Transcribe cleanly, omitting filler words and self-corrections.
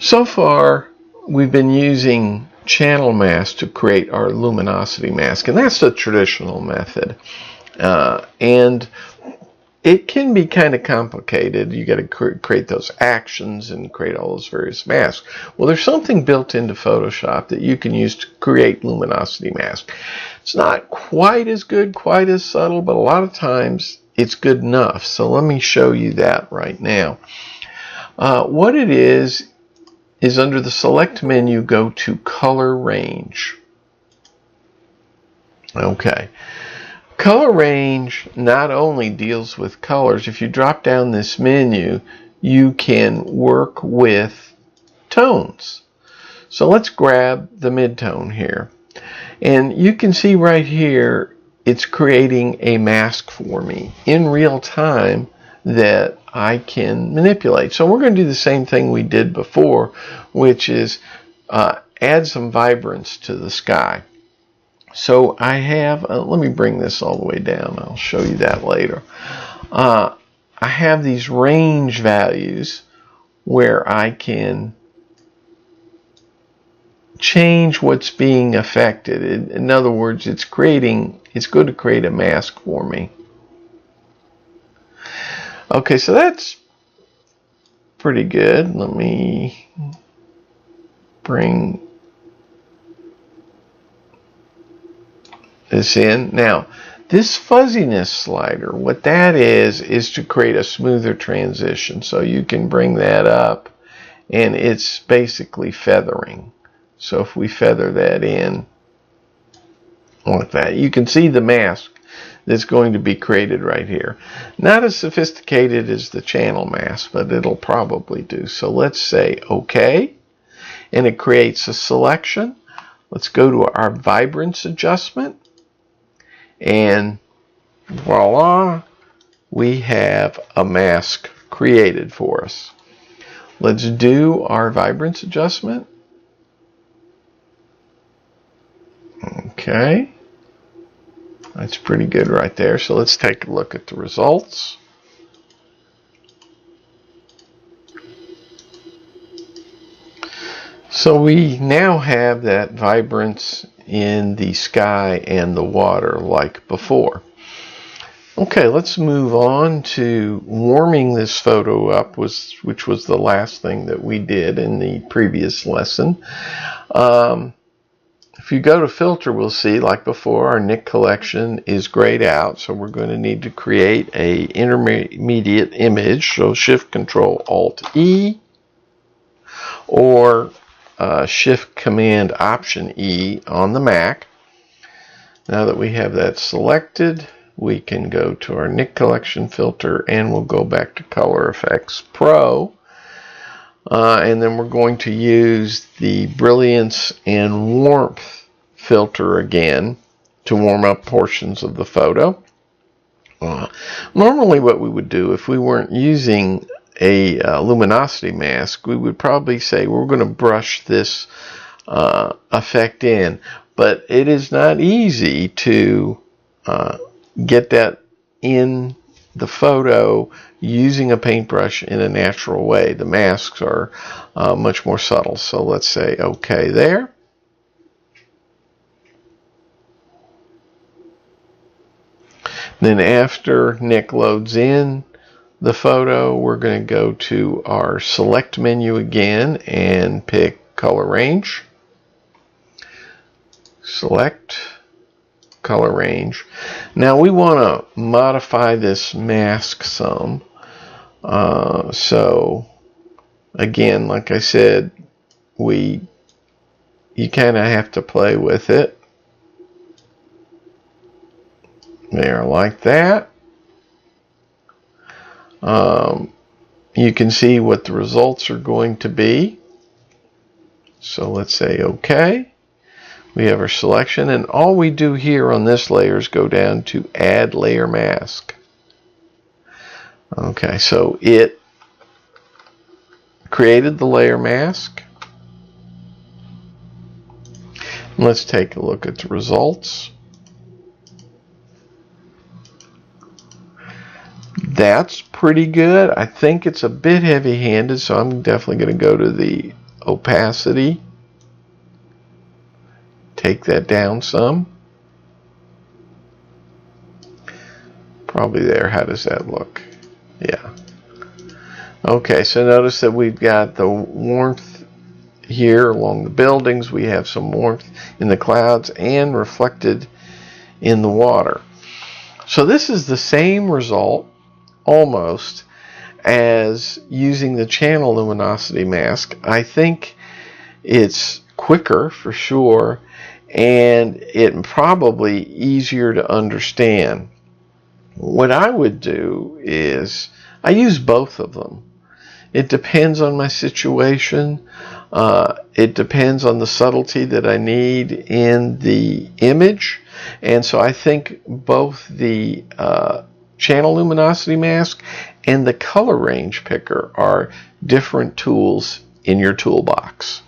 So far, we've been using channel mask to create our luminosity mask, and that's the traditional method. And it can be kind of complicated. You got to create those actions and create all those various masks. Well, there's something built into Photoshop that you can use to create luminosity mask. It's not quite as good, quite as subtle, but a lot of times it's good enough. So let me show you that right now. What it is under the select menu, go to color range. Okay. Color range not only deals with colors. If you drop down this menu, you can work with tones. So let's grab the mid-tone here. And you can see right here, it's creating a mask for me in real time that I can manipulate. So we're going to do the same thing we did before, which is add some vibrance to the sky. So I have, let me bring this all the way down. I'll show you that later. I have these range values where I can change what's being affected. In other words, it's good to create a mask for me. Okay, so that's pretty good. Let me bring this in. Now, this fuzziness slider, what that is to create a smoother transition. So you can bring that up, and it's basically feathering. So if we feather that in like that, you can see the mask that's going to be created right here. Not as sophisticated as the channel mask, but it'll probably do. So let's say OK, and it creates a selection. Let's go to our vibrance adjustment, and voila, we have a mask created for us. Let's do our vibrance adjustment. Okay, that's pretty good right there. So let's take a look at the results. So we now have that vibrance in the sky and the water like before. Okay, let's move on to warming this photo up, which was the last thing that we did in the previous lesson. If you go to filter, we'll see, like before, our Nik collection is grayed out, so we're going to need to create a intermediate image. So Shift Control Alt E, or Shift Command Option E on the Mac. Now that we have that selected, we can go to our Nik collection filter, and we'll go back to Color Effects Pro. And then we're going to use the brilliance and warmth filter again to warm up portions of the photo. Normally what we would do if we weren't using a luminosity mask, we would probably say we're going to brush this effect in, but it is not easy to get that in the photo using a paintbrush in a natural way. The masks are much more subtle. So let's say OK there. Then after Nik loads in the photo, we're going to go to our select menu again and pick color range. Select color range. Now we want to modify this mask some. So again, like I said, you kind of have to play with it. There, like that. You can see what the results are going to be. So let's say OK. We have our selection, and all we do here on this layer is go down to Add Layer Mask. Okay, so it created the layer mask. Let's take a look at the results. That's pretty good. I think it's a bit heavy-handed, so I'm definitely going to go to the opacity. Take that down some. Probably there. How does that look? Yeah. Okay, so notice that we've got the warmth here along the buildings. We have some warmth in the clouds and reflected in the water. So this is the same result almost as using the channel luminosity mask. I think it's quicker for sure, and it probably easier to understand. What I would do is I use both of them. It depends on my situation. It depends on the subtlety that I need in the image. And so I think both the channel luminosity mask and the color range picker are different tools in your toolbox.